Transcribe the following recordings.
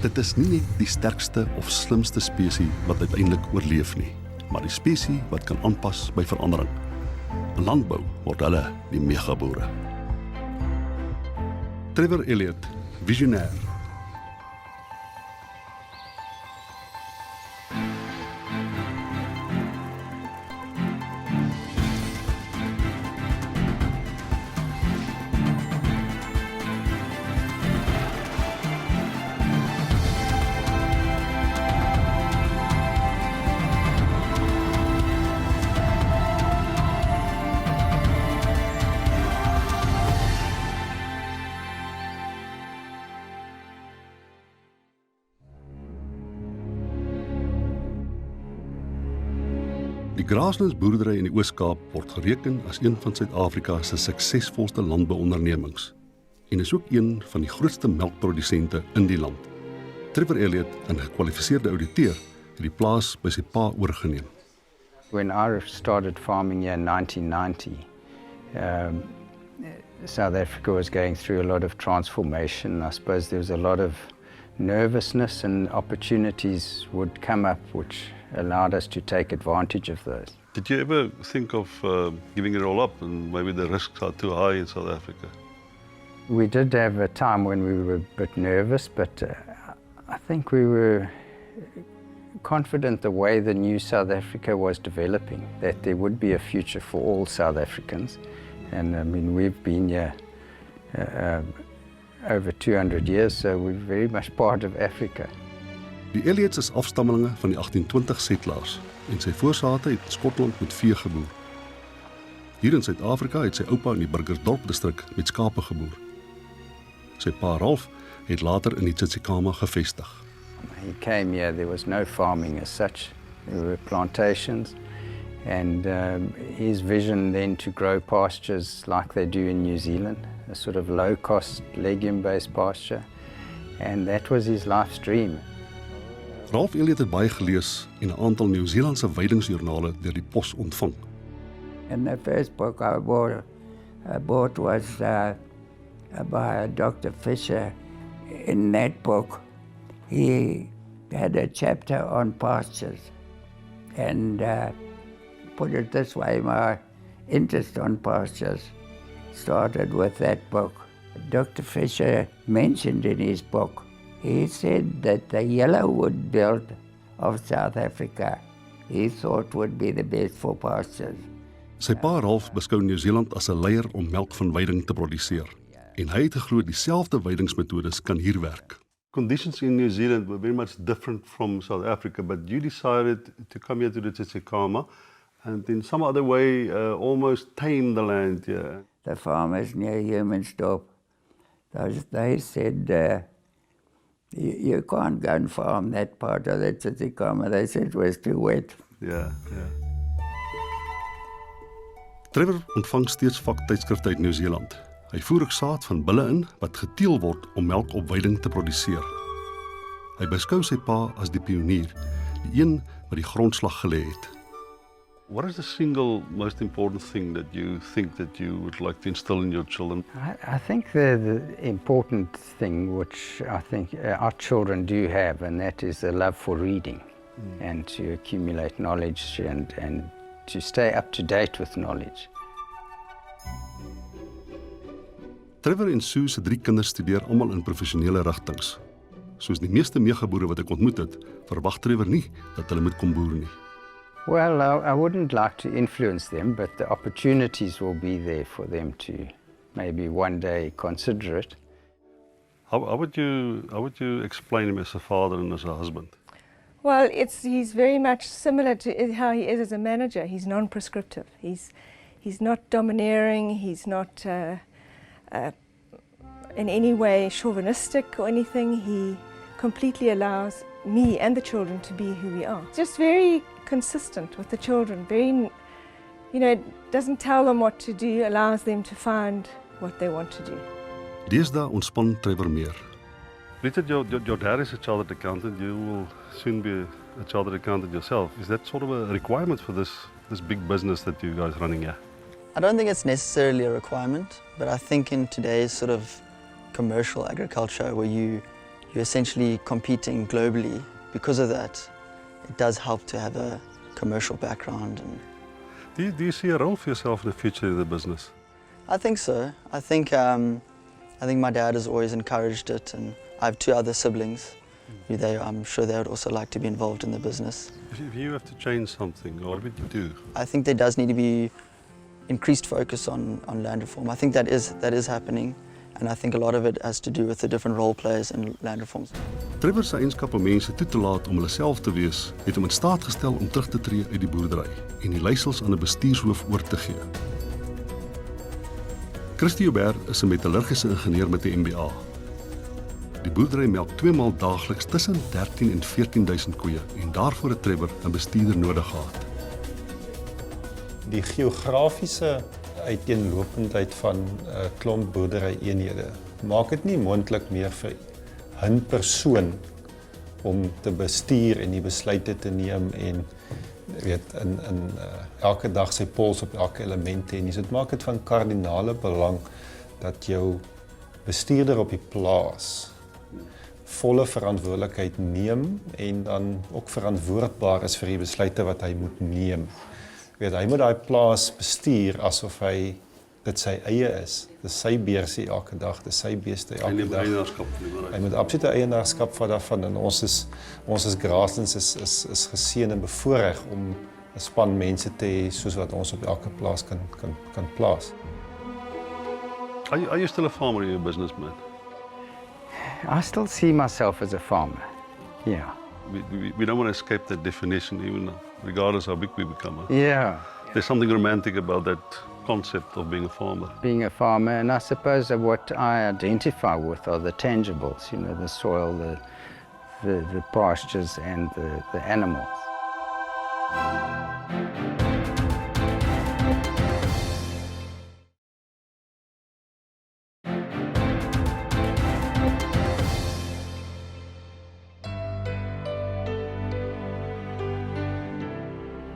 Dit is nie net die sterkste of slimste spesies wat uiteindelik oorleef nie, maar die spesies wat kan aanpas by verandering. In landbou word hulle die Megaboere. Trevor Elliott, visionêr. Die graaslandsboerdery in die Oos-Kaap word gereken as een van Suid-Afrika se suksesvolste landbouondernemings en is ook een van die grootste melkprodusente in die land. Trevor Elliott, 'n gekwalifiseerde ouditeur, het die plaas by sy pa oorgeneem. When I started farming here in 1990, South Africa was going through a lot of transformation. I suppose there was a lot of nervousness, and opportunities would come up which allowed us to take advantage of those. Did you ever think of giving it all up and maybe the risks are too high in South Africa? We did have a time when we were a bit nervous, but I think we were confident the way the new South Africa was developing, that there would be a future for all South Africans. And I mean, we've been here over 200 years, so we're very much part of Africa. Die Elliots is afstammelinge van die 1820 settlers en sy voorsate het in Skotland met vee geboer. Hier in Suid-Afrika het sy oupa in die Burgersdorp distrik met skape geboer. Sy pa Ralph het later in die Tsitsikamma gevestig. He came here, there was no farming as such, there were plantations, and his vision then to grow pastures like they do in New Zealand, a sort of low-cost legume-based pasture, and that was his life's dream. Ralph Elliott het baie gelees en 'n aantal Nieu-Seelandse weidingsjoernale deur die pos ontvang. And the first book I bought was by Dr. Fisher. In that book, he had a chapter on pastures. And put it this way, my interest on pastures started with that book. Dr. Fisher mentioned in his book, he said that the yellowwood belt of South Africa, he thought would be the best for pastures. Sy pa Ralph beskou Nieu-Seeland as 'n leier om melk van weiding te produseer. En hy het geglo dieselfde weidingsmetodes kan hier werk. Conditions in New Zealand were very much different from South Africa, but you decided to come here to the Tsitsikamma and in some other way almost tame the land here. The farmers near Humansdorp, they said, you can't go and farm that part of the Tsitsikamma. They said it was too wet. Yeah. Trevor ontvang steeds vaktydskrifte uit Nieu-Seeland. Hy voer ook saad van bulle in wat geteel word om melk op weiding te produseer. Hy beskou sy pa as die pionier, die een wat die grondslag gelê het. What is the single most important thing that you think that you would like to instill in your children? I think the important thing which I think our children do have, and that is a love for reading and to accumulate knowledge and to stay up to date with knowledge. Trevor en Sue se 3 kinders studeer almal in professionele rigtings. Soos die meeste megaboere wat ek ontmoet het, verwag Trevor nie dat hulle moet kom boer nie. Well, I wouldn't like to influence them, but the opportunities will be there for them to maybe one day consider it. How would you explain him as a father and as a husband? Well, he's very much similar to how he is as a manager. He's non-prescriptive. He's not domineering. He's not in any way chauvinistic or anything. He completely allows me and the children to be who we are. Just very consistent with the children. Very, doesn't tell them what to do, allows them to find what they want to do. Deesdae ontspan Trevor meer. Richard, your dad is a chartered accountant. You will soon be a chartered accountant yourself. Is that sort of a requirement for this big business that you guys are running here? I don't think it's necessarily a requirement, but I think in today's sort of commercial agriculture where you you're essentially competing globally. Because of that, it does help to have a commercial background. And Do you see a role for yourself in the future in the business? I think so. I think my dad has always encouraged it, and I have 2 other siblings. I'm sure they would also like to be involved in the business. If you have to change something, what would you do? I think there does need to be increased focus on land reform. I think that is happening, and I think a lot of it has to do with the different role players in land reforms. Trevor se eienskap om mense toe te laat om hulle self te wees, het hom in staat gestel om terug te tree uit die boerdery en die leiersels aan 'n bestuurshoof oor te gee. Megaboere is 'n metallurgiese ingenieur met 'n MBA. Die boerdery melk 2 maal daagliks tussen 13 en 14.000 koeie en daarvoor het Trevor 'n bestuurder nodig gehad. Die geografiese uiteenlopendheid van 'n klomp boerdery-eenhede maak dit nie moontlik meer vir 'n persoon om te bestuur en die besluite te neem en weet in elke dag sy pols op elke element te hê. Dit maak dit van kardinale belang dat jou bestuurder op die plaas volle verantwoordelikheid neem en dan ook verantwoordbaar is vir die besluite wat hy moet neem. Hy moet daai plaas bestuur asof hy dit sy eie is. Dis sy beursie elke dag, dis sy beeste elke dag. Hy moet absolute eienaarskap van daarvan en ons is Grasslands is geseën en bevoorreg om 'n span mense te hê soos wat ons op elke plaas kan plaas. Are you still a farmer in your business, man? I still see myself as a farmer, yeah. We don't want to escape that definition, even regardless how big we become. Huh? Yeah. There's something romantic about that concept of being a farmer. Being a farmer, and I suppose that what I identify with are the tangibles, the soil, the pastures and the animals.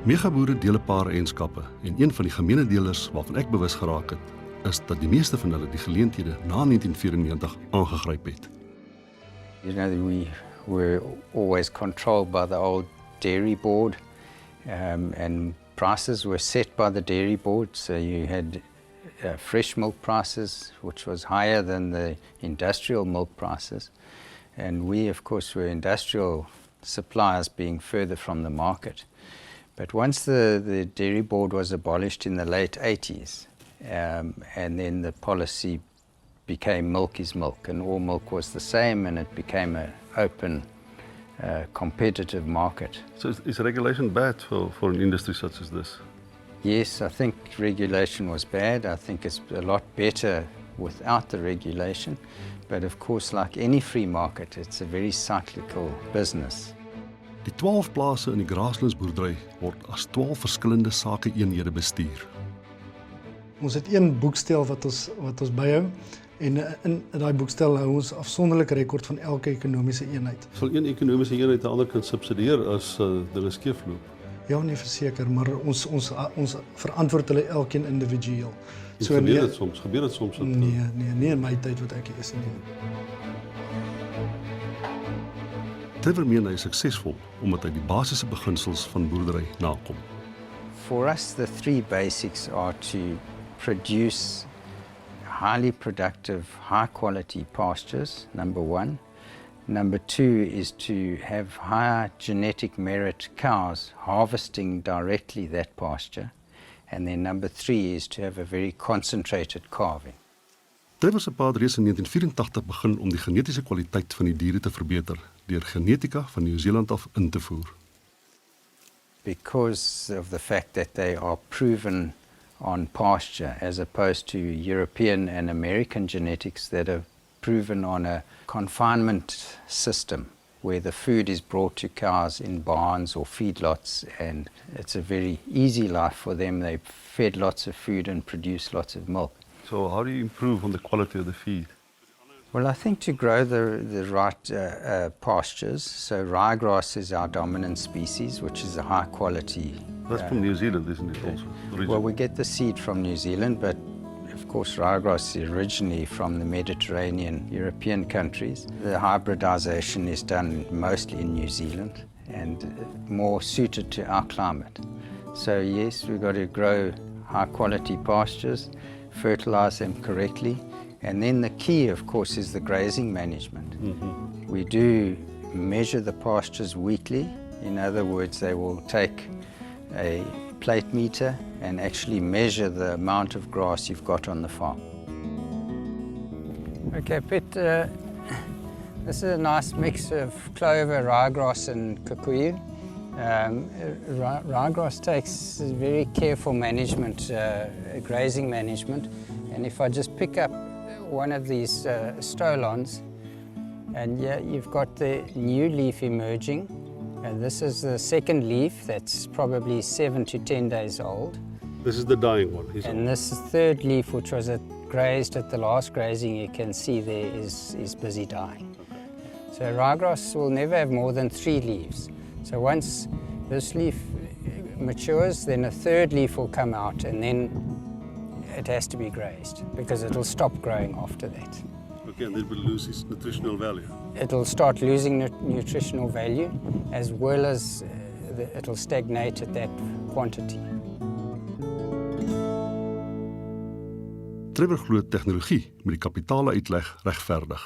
Megaboere deel 'n paar eienskappe en een van die gemeene deelers waarvan ek bewus geraak het, is dat die meeste van hulle die geleenthede na 1994 aangegryp het. We were always controlled by the old dairy board, and prices were set by the dairy board. So you had fresh milk prices, which was higher than the industrial milk prices. And we, of course, were industrial suppliers being further from the market. But once the dairy board was abolished in the late 80s, and then the policy became milk is milk, and all milk was the same, and it became an open, competitive market. So is regulation bad for an industry such as this? Yes, I think regulation was bad. I think it's a lot better without the regulation. But of course, like any free market, it's a very cyclical business. Die 12 plase in die Grasslands boerdery word as 12 verskillende sake-eenhede bestuur. Ons het een boekstel wat ons byhou en in daai boekstel hou ons afsonderlik rekord van elke ekonomiese eenheid. Sal een ekonomiese eenheid 'n ander kan subsidieer as dinge skeefloop? Ja, nee, verseker, maar ons verantwoord hulle elkeen individueel. Gebeur dit soms? Nee, in my tyd wat ek hier is nie. Trevor meen hy is suksesvol omdat hy die basiese beginsels van boerdery nakom. For us, the 3 basics are to produce highly productive, high-quality pastures, number 1. Number 2 is to have higher genetic merit cows harvesting directly that pasture. And then number 3 is to have a very concentrated calving. Trevor se pa het reeds in 1984 begin om die genetiese kwaliteit van die diere te verbeter deur genetika van Nieu-Seeland af in te voer. Because of the fact that they are proven on pasture as opposed to European and American genetics that are proven on a confinement system where the food is brought to cows in barns or feedlots, and it's a very easy life for them. They fed lots of food and produce lots of milk. So how do you improve on the quality of the feed? Well, I think to grow the right pastures, so ryegrass is our dominant species, which is a high quality. That's from New Zealand, isn't it also? Well, we get the seed from New Zealand, but course, ryegrass is originally from the Mediterranean European countries. The hybridization is done mostly in New Zealand and more suited to our climate. So yes, we've got to grow high quality pastures, fertilize them correctly, and then the key, of course, is the grazing management. We do measure the pastures weekly. In other words, they will take a plate meter and actually measure the amount of grass you've got on the farm. Okay, Pete, this is a nice mix of clover, ryegrass and kikuyu. Ryegrass takes very careful management, grazing management, and if I just pick up one of these stolons, and yeah, you've got the new leaf emerging, and this is the second leaf that's probably 7 to 10 days old. This is the dying one. And this third leaf, which was grazed at the last grazing, you can see there is busy dying. So ryegrass will never have more than 3 leaves. So once this leaf matures, then a third leaf will come out, and then it has to be grazed because it will stop growing after that. Okay, and then it will lose its nutritional value. It will start losing nutritional value, as well as it will stagnate at that quantity. Trevor glo tegnologie met die kapitaaluitleg regverdig.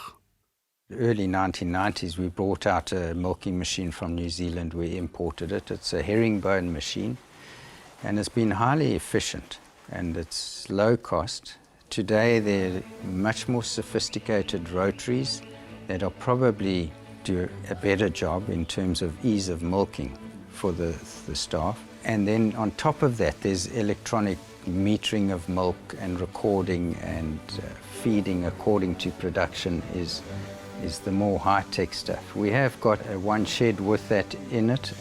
Early 1990s, we brought out a milking machine from New Zealand. We imported it. It's a herringbone machine, and it's been highly efficient, and it's low cost. Today, there are much more sophisticated rotaries that are probably do a better job in terms of ease of milking for the staff. And then on top of that, there's electronic metering of milk and recording and feeding according to production is the more high-tech stuff. We have got one shed with that in it,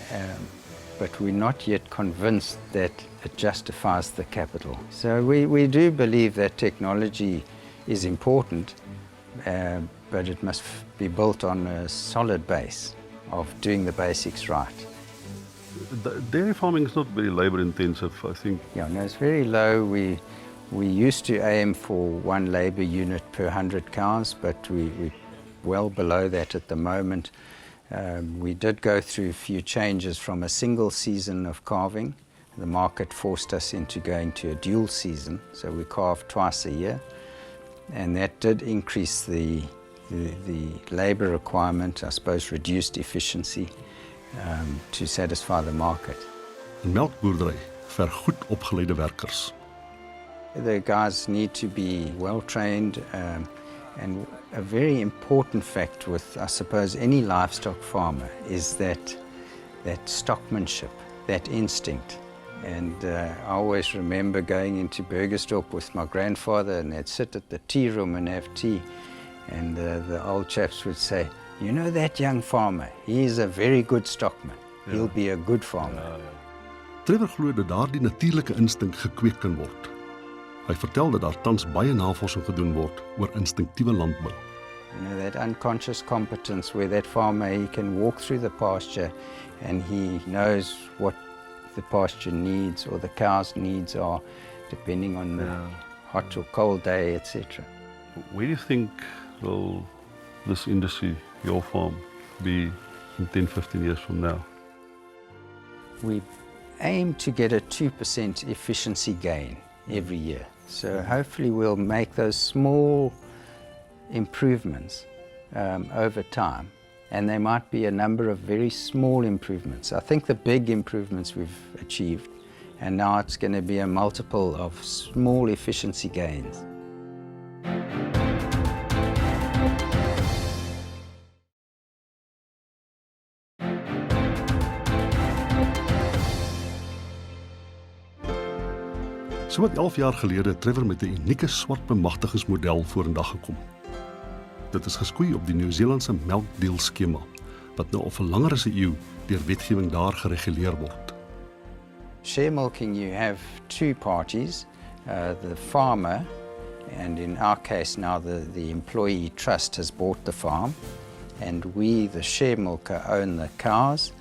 but we're not yet convinced that it justifies the capital. So we do believe that technology is important, but it must be built on a solid base of doing the basics right. Dairy farming is not very labor intensive, I think. Yeah, no, it's very low. We used to aim for 1 labor unit per 100 cows, but we're well below that at the moment. We did go through a few changes from a single season of calving. The market forced us into going to a dual season, so we calved twice a year, and that did increase the labor requirement, I suppose reduced efficiency to satisfy the market. 'n Melkboerdery vir goed opgeleide werkers. The guys need to be well trained, and a very important fact with, I suppose, any livestock farmer is that stockmanship, that instinct. And I always remember going into Burgersdorp with my grandfather, and they'd sit at the tea room and have tea, and the old chaps would say, "You know that young farmer, he is a very good stockman. He'll be a good farmer." Trevor glo dat daardie natuurlike instink gekweek kan word. Hy vertel dat daar tans baie navorsing gedoen word oor instinktiewe landbou. You know, that unconscious competence where that farmer, he can walk through the pasture and he knows what the pasture needs or the cow's needs are, depending on the hot or cold day, etc. Where do you think will this industry, your farm, be in 10, 15 years from now? We aim to get a 2% efficiency gain every year. So hopefully we'll make those small improvements over time, and there might be a number of very small improvements. I think the big improvements we've achieved, and now it's going to be a multiple of small efficiency gains. So wat 11 jaar gelede het Trevor met 'n unieke swart bemagtigingsmodel vorendag gekom. Dit is geskoei op die Nieu-Seelandse melkdeal skema, wat nou al vir langer as 'n eeu deur wetgewing daar gereguleer word. Share milking, you have two parties, the farmer, and in our case now the employee trust has bought the farm, and we, the share milker, own the cows,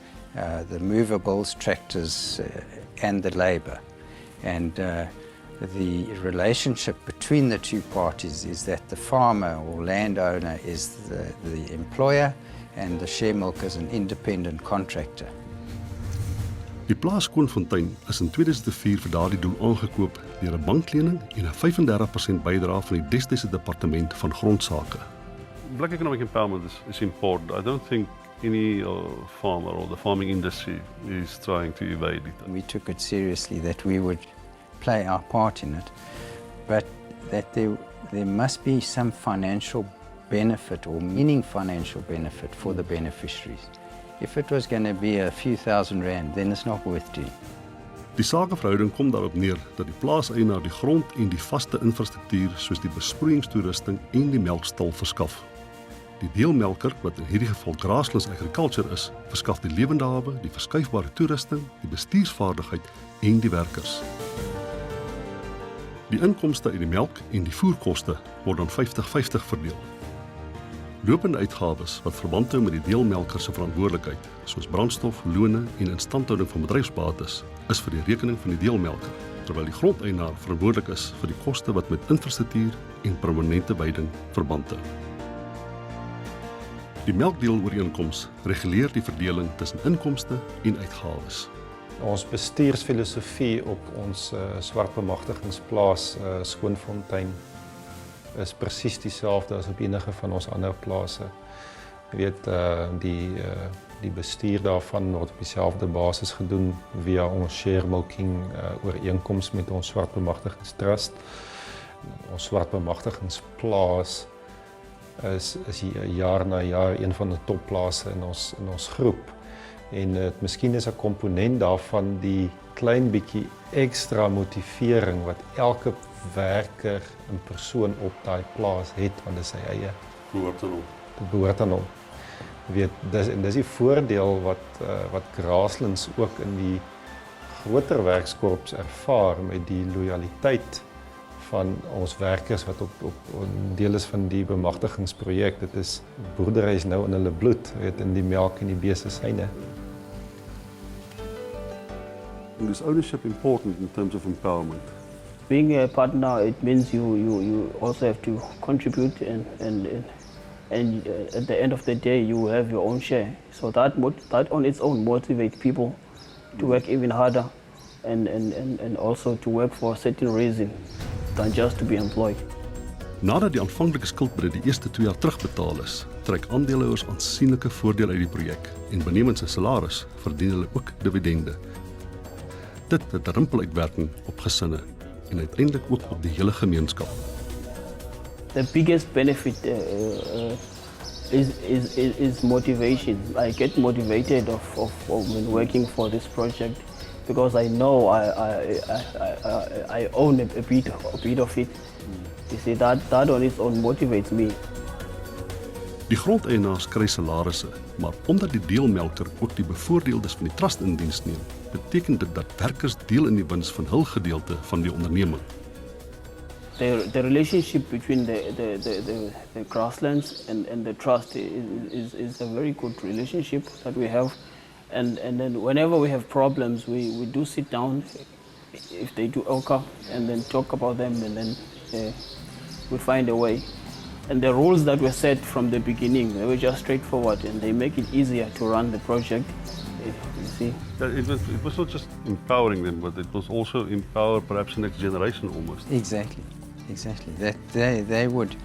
the movables, tractors, and the labour. And The relationship between the two parties is that the farmer or landowner is the employer and the share milker is an independent contractor. Die plaas Skoonfontein is in 2004 vir daardie doel aangekoop deur 'n banklening en 'n 35% bydrae van die destydse departement van grondsake. Black economic empowerment is important. I don't think any farmer or the farming industry is trying to evade it. We took it seriously that we would play our part in it, but that there must be some financial benefit or meaning financial benefit for the beneficiaries. If it was going to be a few $1,000, then it's not worth doing. Die sakeverhouding kom daarop neer dat die plaaseienaar die grond en die vaste infrastruktuur soos die besproeiingstoerusting en die melkstal verskaf. Die deelmelker, wat in hierdie geval grasslands agriculture is, verskaf die lewende hawe, die verskuifbare toerusting, die bestuursvaardigheid en die werkers. Die inkomste uit die melk en die voerkoste word dan 50-50 verdeel. Lopende uitgawes wat verband hou met die deelmelker se verantwoordelikheid, soos brandstof, lone en instandhouding van bedryfsbates, is vir die rekening van die deelmelker, terwyl die grondeienaar verantwoordelik is vir die koste wat met infrastruktuur en permanente veiding verband hou. Die melkdeelooreenkoms reguleer die verdeling tussen inkomste en uitgawes. Ons bestuursfilosofie op ons swart bemagtigingsplaas Skoonfontein is presies dieselfde as op enige van ons ander plase. Jy weet, die bestuur daarvan word op dieselfde basis gedoen via ons share milking ooreenkoms met ons swart bemagtigingstrust. Ons swart bemagtigingsplaas is jaar na jaar een van die topplase in ons groep. En miskien is 'n komponent daarvan die klein bietjie ekstra motivering wat elke werker en persoon op daai plaas het, want dit is sy eie. Dit behoort aan hom. Jy weet, dis die voordeel wat grasslands ook in die groter werkskorps ervaar met die lojaliteit van ons werkers wat op deel is van die bemagtigingsprojek. Dit is boerdery is nou in hulle bloed, weet, in die melk en die beeste syne. And is ownership important in terms of empowerment? Being a partner, it means you also have to contribute and at the end of the day you have your own share. So that on its own motivates people to work even harder and also to work for a certain reason than just to be employed. Nadat die aanvanklike skuldbrede die eerste 2 jaar terugbetaal is, trek aandeelhouers aansienlike voordeel uit die projek en benewens 'n salaris verdien hulle ook dividende. Dit het 'n rimpeluitwerking op gesinne en uiteindelik ook op die hele gemeenskap. The biggest benefit is motivation. I get motivated of when working for this project because I know I own a bit of it. You see, that on its own motivates me. Die grondeienaars kry salarisse, maar omdat die deelmelker ook die bevoordeeldes van die trust in diens neem, beteken dit dat werkers deel in die wins van hul gedeelte van die onderneming. The relationship between the grasslands and the trust is a very good relationship that we have, and then whenever we have problems, we do sit down if they do occur and then talk about them, and then we find a way. And the rules that were set from the beginning, they were just straightforward, and they make it easier to run the project. You see. It was not just empowering them, but it was also empower perhaps the next generation almost. Exactly. That they would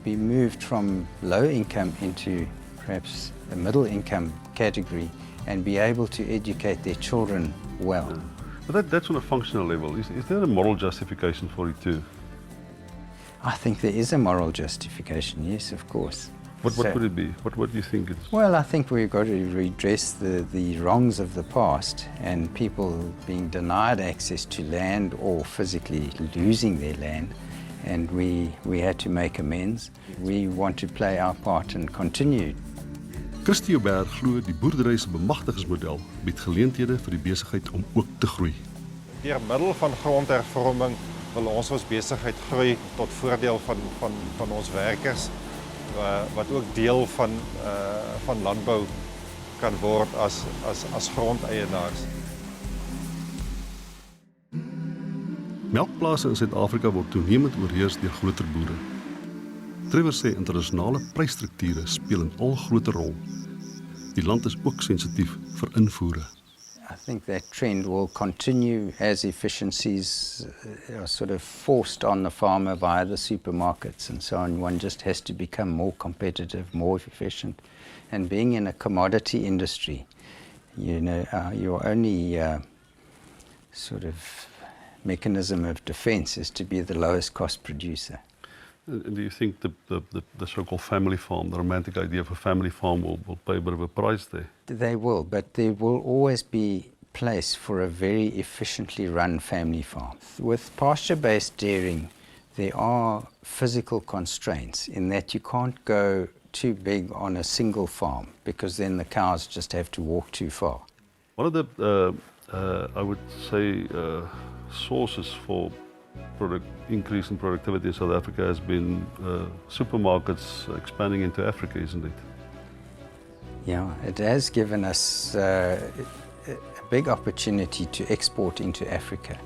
be moved from low income into perhaps a middle income category and be able to educate their children well. Yeah. But that's on a functional level. Is there a moral justification for it too? I think there is a moral justification, yes, of course. What would it be? What do you think it's? Well, I think we've got to redress the wrongs of the past and people being denied access to land or physically losing their land, and we had to make amends. We want to play our part and continue. Megaboere glo die boerdery se bemagtigingsmodel bied geleenthede vir die besigheid om ook te groei. Deur middel van grondhervorming wil ons besigheid groei tot voordeel van ons werkers, wat ook deel van landbou kan word as grondeienaars. Melkplase in Suid-Afrika word toenemend oorheers deur groter boere. Trevor sê internasionale prysstrukture speel 'n al groter rol. Die land is ook sensitief vir invoere. I think that trend will continue as efficiencies are sort of forced on the farmer via the supermarkets and so on. One just has to become more competitive, more efficient. And being in a commodity industry, your only sort of mechanism of defense is to be the lowest cost producer. And do you think the so-called family farm, the romantic idea of a family farm will pay a bit of a price there? They will, but there will always be place for a very efficiently run family farm. With pasture-based dairying, there are physical constraints in that you can't go too big on a single farm because then the cows just have to walk too far. One of the, I would say, sources for increase in productivity in South Africa has been supermarkets expanding into Africa, isn't it? Yeah, it has given us a big opportunity to export into Africa.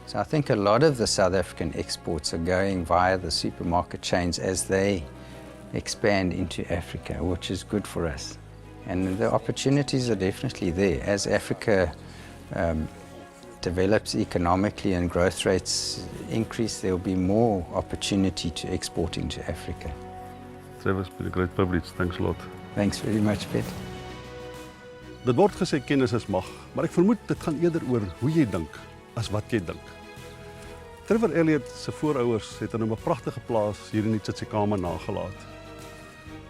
So I think a lot of the South African exports are going via the supermarket chains as they expand into Africa, which is good for us. And the opportunities are definitely there. As Africa develops economically and growth rates increase, there will be more opportunity to export into Africa. Trevor, it's been a great privilege. Thanks a lot. Thanks very much, Pet. Dit word gesê kennis is mag, maar ek vermoed dit gaan eerder oor hoe jy dink as wat jy dink. Trevor Elliott se voorouers het in 'n pragtige plaas hier in die Tsitsikamma nagelaat.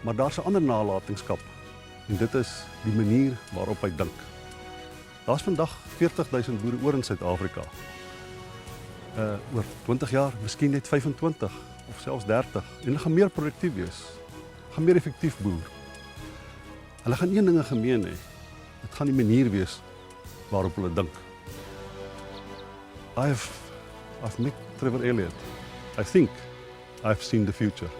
Maar daar's 'n ander nalatenskap en dit is die manier waarop hy dink. Daar's vandag 40,000 boere oor in Suid-Afrika. Oor 20 jaar, miskien net 25 of selfs 30 en hulle gaan meer produktief wees. Gaan meer effektief boer. Hulle gaan een ding gemeen hê. Dit gaan die manier wees waarop hulle dink. I've met Trevor Elliott. I think I've seen the future.